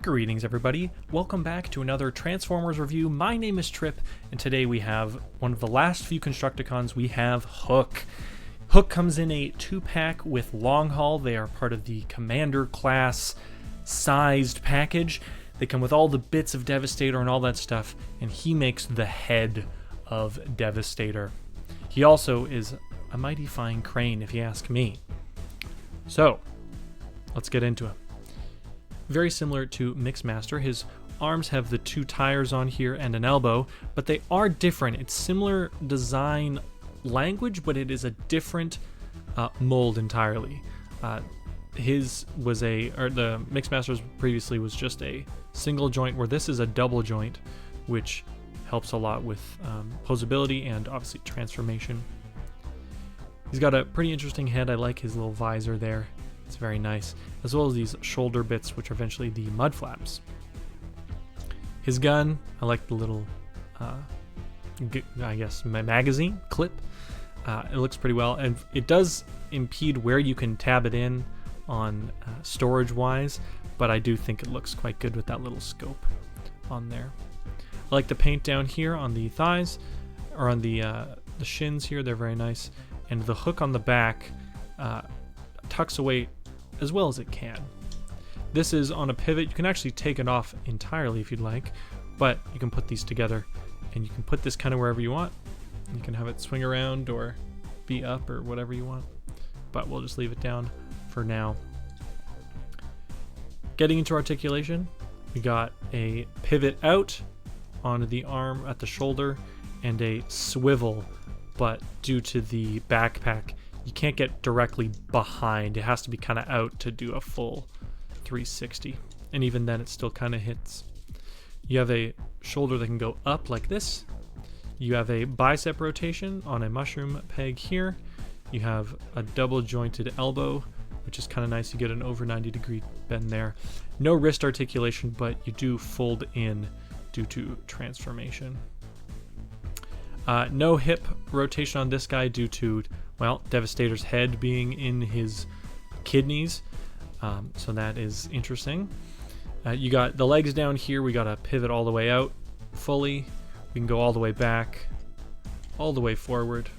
Greetings everybody, welcome back to another Transformers review. My name is Trip, and today we have one of the last few Constructicons. We have Hook. Hook comes in a 2-pack with Long Haul. They are part of the Commander class sized package. They come with all the bits of Devastator and all that stuff, and he makes the head of Devastator. He also is a mighty fine crane, if you ask me. So, let's get into him. Very similar to Mixmaster, his arms have the 2 tires on here and an elbow, but they are different. It's similar design language, but it is a different mold entirely. The Mixmaster's previously was just a single joint, where this is a double joint, which helps a lot with posability and obviously transformation. He's got a pretty interesting head. I like his little visor there. It's very nice, as well as these shoulder bits, which are eventually the mud flaps. His gun, I like the little, I guess, magazine clip. It looks pretty well, and it does impede where you can tab it in on storage-wise, but I do think it looks quite good with that little scope on there. I like the paint down here on the thighs, or on the shins here. They're very nice, and the hook on the back tucks away as well as it can. This is on a pivot. You can actually take it off entirely if you'd like, but you can put these together, and you can put this kind of wherever you want. You can have it swing around or be up or whatever you want, but we'll just leave it down for now. Getting into articulation, we got a pivot out onto the arm at the shoulder and a swivel, but due to the backpack, you can't get directly behind. It has to be kind of out to do a full 360. And even then, it still kind of hits. You have a shoulder that can go up like this. You have a bicep rotation on a mushroom peg here. You have a double jointed elbow, which is kind of nice. You get an over 90-degree bend there. No wrist articulation, but you do fold in due to transformation. No hip rotation on this guy due to, well, Devastator's head being in his kidneys, so that is interesting. You got the legs down here. We got a pivot all the way out fully. We can go all the way back, all the way forward.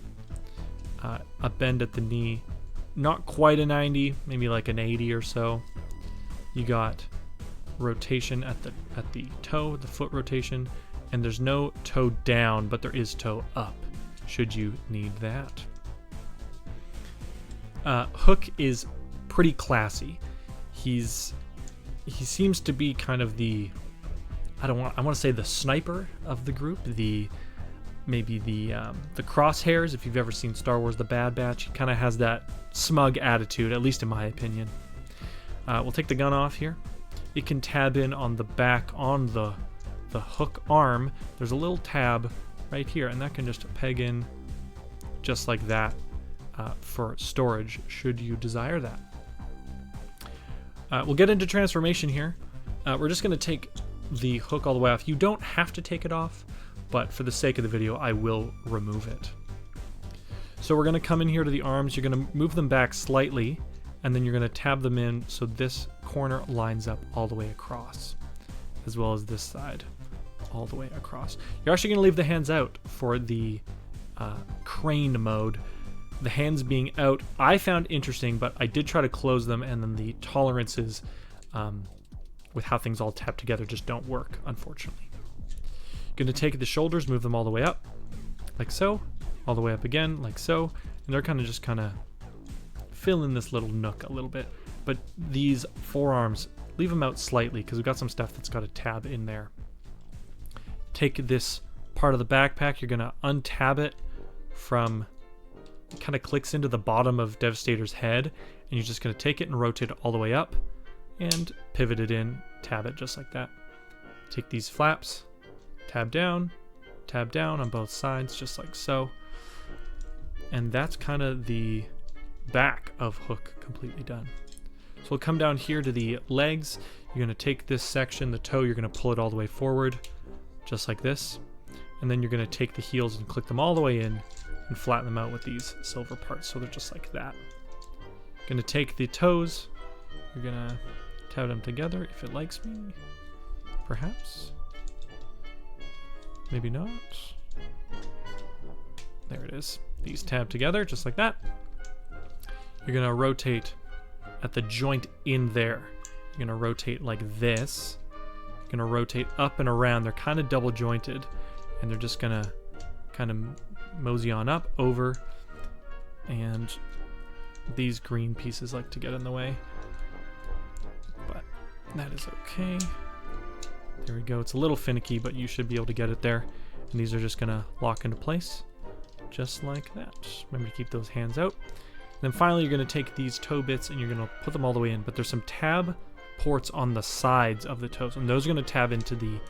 A bend at the knee, not quite a 90, maybe like an 80 or so. You got rotation at the toe, the foot rotation, and there's no toe down, but there is toe up, should you need that. Hook is pretty classy. He seems to be kind of the, I want to say the sniper of the group, maybe the crosshairs. If you've ever seen Star Wars: The Bad Batch, he kind of has that smug attitude, at least in my opinion. We'll take the gun off here. It can tab in on the back on the hook arm. There's a little tab right here, and that can just peg in just like that. For storage, should you desire that. We'll get into transformation here. We're just going to take the hook all the way off. You don't have to take it off, but for the sake of the video, I will remove it. So we're going to come in here to the arms. You're going to move them back slightly, and then you're going to tab them in so this corner lines up all the way across, as well as this side all the way across. You're actually going to leave the hands out for the crane mode. The hands being out, I found interesting, but I did try to close them, and then the tolerances with how things all tap together just don't work, unfortunately. Going to take the shoulders, move them all the way up, like so, all the way up again, like so, and they're kind of fill in this little nook a little bit. But these forearms, leave them out slightly, because we've got some stuff that's got a tab in there. Take this part of the backpack, you're going to untab it from, it kind of clicks into the bottom of Devastator's head, and you're just going to take it and rotate it all the way up and pivot it in, tab it just like that. Take these flaps, tab down on both sides just like so, and that's kind of the back of Hook completely done. So we'll come down here to the legs. You're going to take this section, the toe, you're going to pull it all the way forward just like this, and then you're going to take the heels and click them all the way in and flatten them out with these silver parts, so they're just like that. Going to take the toes, you're going to Tab them together if it likes me. Perhaps. Maybe not. There it is. These tab together just like that. You're gonna rotate at the joint in there. You're gonna rotate like this. You're gonna rotate up and around. They're kind of double jointed, and they're just gonna kind of mosey on up, over, and these green pieces like to get in the way, but that is okay. There we go. It's a little finicky, but you should be able to get it there. And these are just gonna lock into place, just like that. Remember to keep those hands out. And then finally, you're gonna take these toe bits and you're gonna put them all the way in, but there's some tab ports on the sides of the toes, and those are gonna tab into the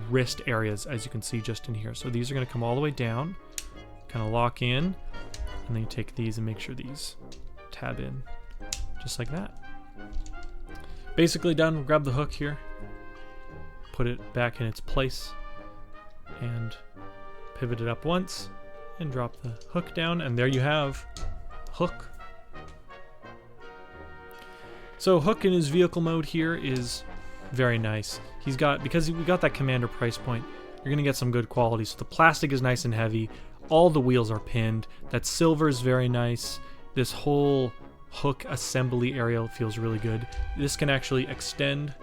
wrist areas, as you can see just in here. So these are gonna come all the way down, kind of lock in, and then you take these and make sure these tab in, just like that. Basically done. Grab the hook here, put it back in its place, and pivot it up once, and drop the hook down, and there you have Hook. So Hook in his vehicle mode here is very nice. He's got, because we got that Commander price point, you're gonna get some good quality. So the plastic is nice and heavy. All the wheels are pinned. That silver is very nice. This whole Hook assembly area feels really good. This can actually extend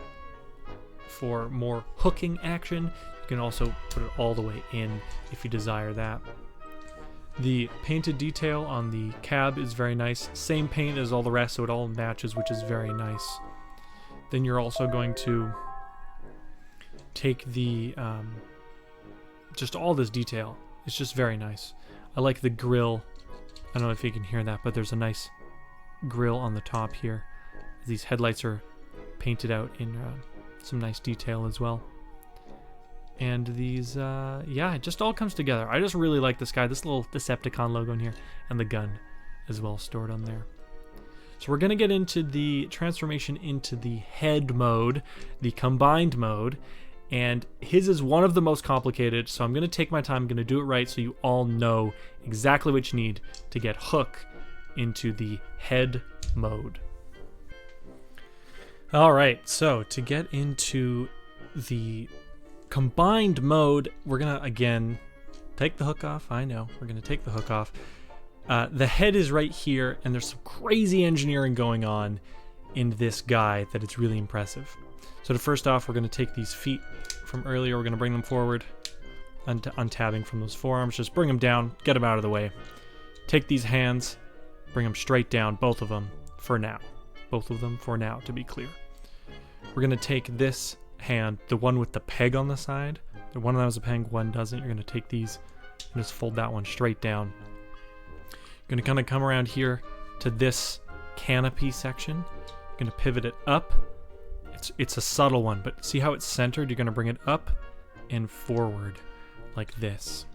for more hooking action. You can also put it all the way in if you desire that. The painted detail on the cab is very nice. Same paint as all the rest, so it all matches, which is very nice. Then you're also going to take the just all this detail. It's just very nice. I like the grill. I don't know if you can hear that, but there's a nice grill on the top here. These headlights are painted out in some nice detail as well. And these, yeah, it just all comes together. I just really like this guy, this little Decepticon logo in here, and the gun as well stored on there. So we're going to get into the transformation into the head mode, the combined mode, and his is one of the most complicated, so I'm going to take my time, I'm going to do it right so you all know exactly what you need to get Hook into the head mode. Alright, so to get into the combined mode, we're gonna again take the hook off. I know, we're gonna take the hook off. The head is right here, and there's some crazy engineering going on in this guy that it's really impressive. So to first off, we're gonna take these feet from earlier, we're gonna bring them forward, untabbing from those forearms, just bring them down, get them out of the way. Take these hands, bring them straight down, both of them for now. Both of them for now, to be clear. We're gonna take this hand, the one with the peg on the side, the one that has a peg, one doesn't. You're going to take these and just fold that one straight down. You're going to kind of come around here to this canopy section. You're going to pivot it up. It's a subtle one, but see how it's centered? You're going to bring it up and forward like this.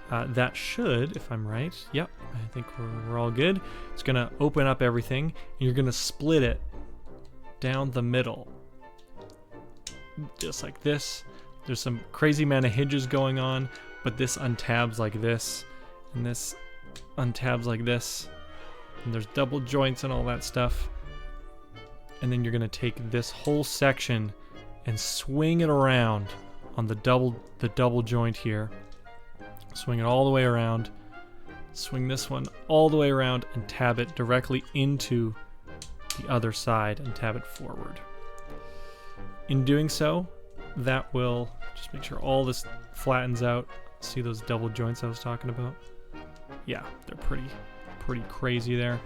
That should, if I'm right, yep, I think we're all good. It's going to open up everything, and you're going to split it down the middle. Just like this. There's some crazy amount of hinges going on, but this untabs like this, and this untabs like this, and there's double joints and all that stuff. And then you're going to take this whole section and swing it around on the double joint here. Swing it all the way around. Swing this one all the way around and tab it directly into the other side and tab it forward. In doing so, that will just make sure all this flattens out. See those double joints I was talking about? Yeah, they're pretty crazy there.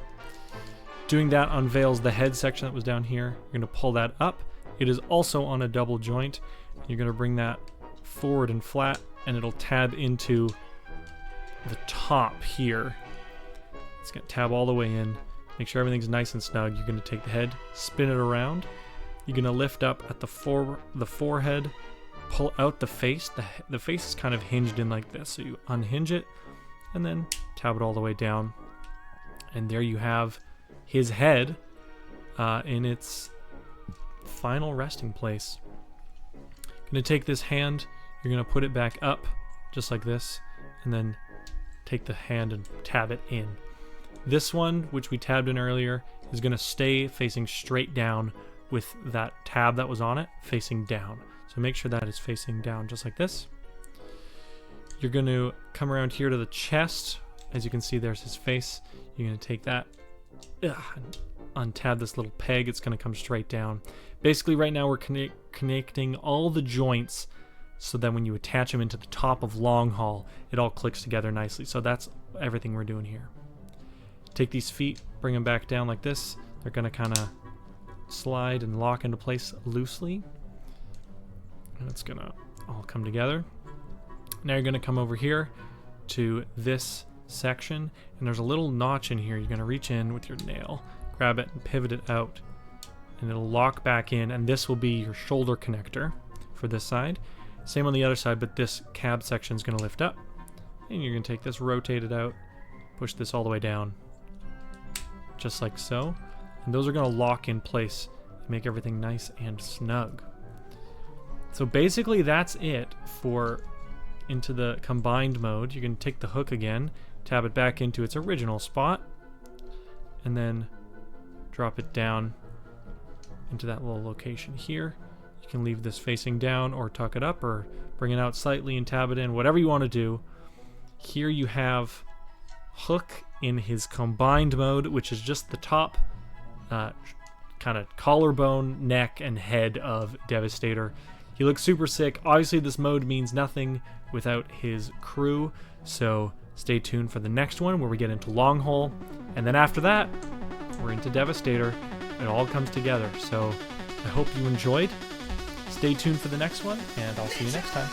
Doing that unveils the head section that was down here. You're going to pull that up. It is also on a double joint. You're going to bring that forward and flat, and it'll tab into the top here. It's going to tab all the way in. Make sure everything's nice and snug. You're going to take the head, spin it around. You're going to lift up at the forehead, pull out the face. The face is kind of hinged in like this, so you unhinge it, and then tab it all the way down. And there you have his head in its final resting place. Going to take this hand, you're going to put it back up, just like this, and then take the hand and tab it in. This one, which we tabbed in earlier, is going to stay facing straight down with that tab that was on it facing down. So make sure that is facing down just like this. You're going to come around here to the chest. As you can see, there's his face. You're going to take that and untab this little peg. It's going to come straight down. Basically, right now we're connecting all the joints so that when you attach them into the top of Long Haul, it all clicks together nicely. So that's everything we're doing here. Take these feet, bring them back down like this. They're going to kind of slide and lock into place loosely. And it's going to all come together. Now you're going to come over here to this section, and there's a little notch in here. You're going to reach in with your nail, grab it, and pivot it out. And it'll lock back in, and this will be your shoulder connector for this side. Same on the other side, but this cab section is going to lift up. And you're going to take this, rotate it out, push this all the way down, just like so. And those are going to lock in place and make everything nice and snug. So basically that's it for into the combined mode. You can take the hook again, tab it back into its original spot, and then drop it down into that little location here. You can leave this facing down or tuck it up or bring it out slightly and tab it in, whatever you want to do. Here you have Hook in his combined mode, which is just the top kind of collarbone, neck, and head of Devastator. He looks super sick. Obviously this mode means nothing without his crew, so stay tuned for the next one where we get into Long Haul, and then after that we're into Devastator. It all comes together. So I hope you enjoyed. Stay tuned for the next one, and I'll see you next time.